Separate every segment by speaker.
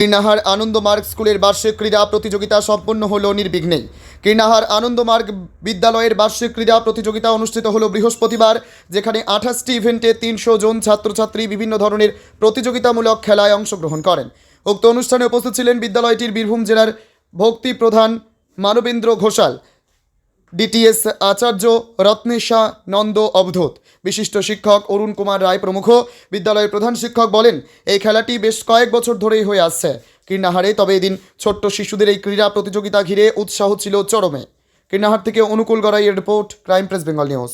Speaker 1: কীর্ণাহার আনন্দমার্গ স্কুলের বার্ষিক ক্রীড়া প্রতিযোগিতা সম্পন্ন হলো নির্বিঘ্নেই। কীর্ণাহার আনন্দমার্গ বিদ্যালয়ের বার্ষিক ক্রীড়া প্রতিযোগিতা অনুষ্ঠিত হলো বৃহস্পতিবার, যেখানে 28টি ইভেন্টে 300 জন ছাত্রছাত্রী বিভিন্ন ধরনের প্রতিযোগিতামূলক খেলায় অংশগ্রহণ করেন। উক্ত অনুষ্ঠানে উপস্থিত ছিলেন বিদ্যালয়টির বীরভূম জেলার ভক্তি প্রধান মানবেন্দ্র ঘোষাল, ডিটিএস আচার্য রত্নেশা নন্দ অবধূত, বিশিষ্ট শিক্ষক অরুণ কুমার রায় প্রমুখ। বিদ্যালয়ের প্রধান শিক্ষক বলেন, এই খেলাটি বেশ কয়েক বছর ধরেই হয়ে আসছে কীর্ণাহারে। তবে এদিন ছোট্ট শিশুদের এই ক্রীড়া প্রতিযোগিতা ঘিরে উৎসাহ ছিল চরমে। কীর্ণাহার থেকে অনুকূল গড়াইয়ের report, crime press Bengal news.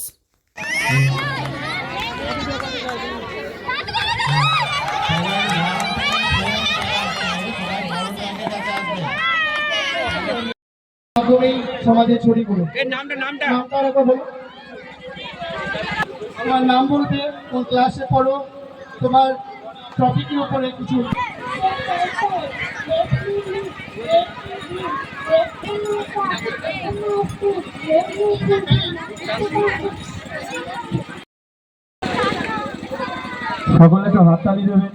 Speaker 2: সমাজে ছড়িয়ে পড়ুন। তোমার নাম বলতে, কোন ক্লাসে পড়ো, তোমার টপিকের উপরে কিছু। সকলে একটা হাততালি দেবেন।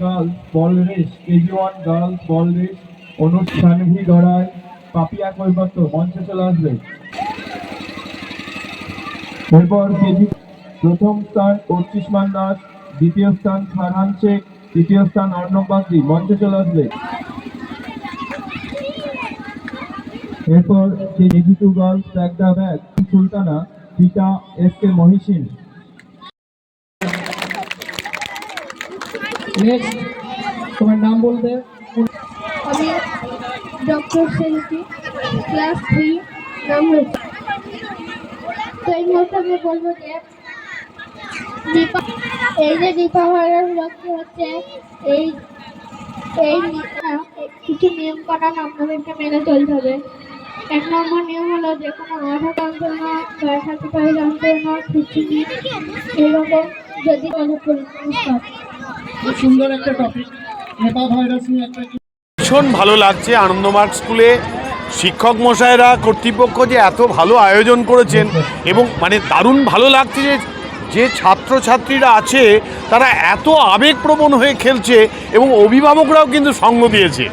Speaker 2: গার্লস বল রেস, কেজি 1 গার্লস বল রেস, অনুষ্ঠানভি গড়াই, পাপিয়া কৈবত্য মঞ্চে চলে আসবে। এরপর কেজি প্রথম স্থান অর্চিষ্মান দাস, দ্বিতীয় স্থান ফারহান শেখ, তৃতীয় স্থান অর্ণব বাগদি মঞ্চে চলে আসবে। এরপর KG 2 girls tag the bag Sultana, পিতা এস.কে মহিসিন। নেক্সট তোমার নাম বলবে।
Speaker 3: আমি ডক্টর শিল্পী, ক্লাস 3 নাম হচ্ছে। তো এই মুহূর্তে আমি বলবো যে এই যে দীপা ভাইরাস রক্ত হচ্ছে, এই এই কিছু নিয়ম কানুন আপনাদেরকে মেনে চলতে হবে। 1 নম্বর নিয়ম হলো যে কোনো আঠা টানতে না, গায়ে হাতে পায়ে টানতে না, খিচুড়ি এরকম যদি
Speaker 2: খুব সুন্দর একটা টপিক, নিপা ভাইরাস নিয়ে একটা।
Speaker 4: ভীষণ ভালো লাগছে আনন্দমার্গ স্কুলে শিক্ষক মশাইরা, কর্তৃপক্ষ যে এত ভালো আয়োজন করেছেন এবং মানে দারুণ ভালো লাগছে যে যে ছাত্রছাত্রীরা আছে তারা এত আবেগপ্রবণ হয়ে খেলছে এবং অভিভাবকরাও কিন্তু সঙ্গ দিয়েছে।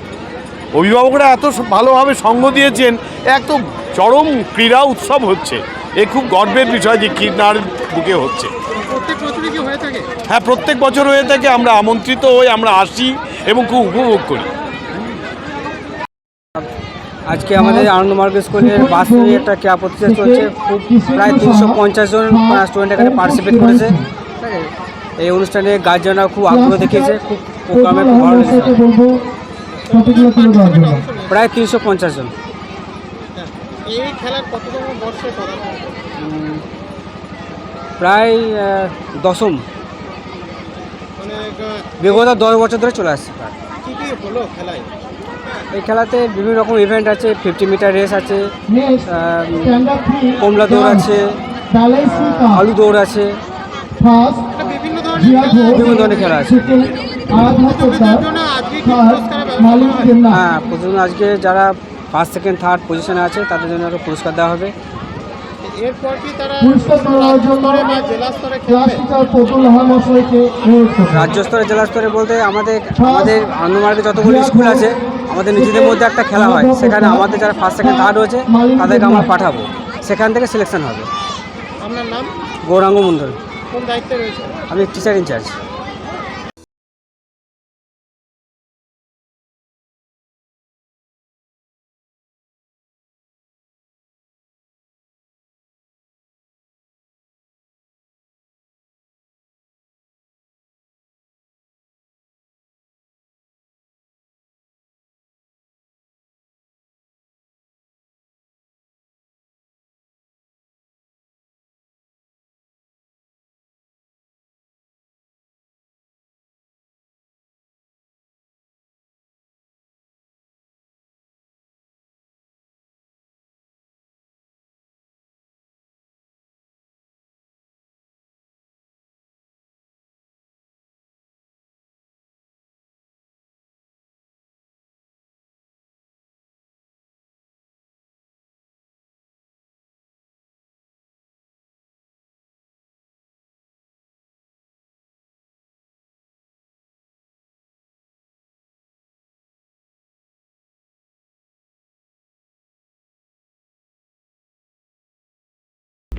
Speaker 4: অভিভাবকরা এত ভালোভাবে সঙ্গ দিয়েছেন, এক তো চরম ক্রীড়া উৎসব হচ্ছে। এ খুব গর্বের বিষয় যে কীর্ণার বুকে হচ্ছে। হ্যাঁ, প্রত্যেক বছর হয়ে থাকে। আমরা আমন্ত্রিত হই, আমরা আসি এবং খুব উপভোগ করি।
Speaker 5: আজকে আমাদের আনন্দমার্গ স্কুলের বার্ষিক একটা ক্রীড়া প্রতিযোগিতা চলছে। খুব প্রায় 350 জন স্টুডেন্ট এখানে পার্টিসিপেট করেছে। এই অনুষ্ঠানে গার্জিয়ানরা খুব আগ্রহ দেখিয়েছে, খুব প্রোগ্রামে খুব ভালো লেগেছে। প্রায় 350 জন। প্রায় 10ম, বিগত 10 বছর ধরে চলে আসছে। এই খেলাতে বিভিন্ন রকম ইভেন্ট আছে। 50 মিটার রেস আছে, কমলা দৌড় আছে, আলু দৌড় আছে, বিভিন্ন ধরনের খেলা আছে। হ্যাঁ, প্রথমে আজকে যারা ফার্স্ট সেকেন্ড থার্ড পজিশনে আছে তাদের জন্য একটা পুরস্কার দেওয়া হবে। রাজ্য স্তরে জেলা স্তরে বলতে আমাদের আনন্দমার্গে যতগুলো স্কুল আছে আমাদের নিজেদের মধ্যে একটা খেলা হয়। সেখানে আমাদের যারা ফার্স্ট সেকেন্ড থার্ড হয়েছে তাদেরকে আমরা পাঠাবো, সেখান থেকে সিলেকশন হবে।
Speaker 2: আপনার নাম?
Speaker 5: গৌরাঙ্গ মন্ডল।
Speaker 2: কোন দায়িত্বে রয়েছে?
Speaker 5: আমি টিচার ইনচার্জ।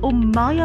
Speaker 6: ও মায়া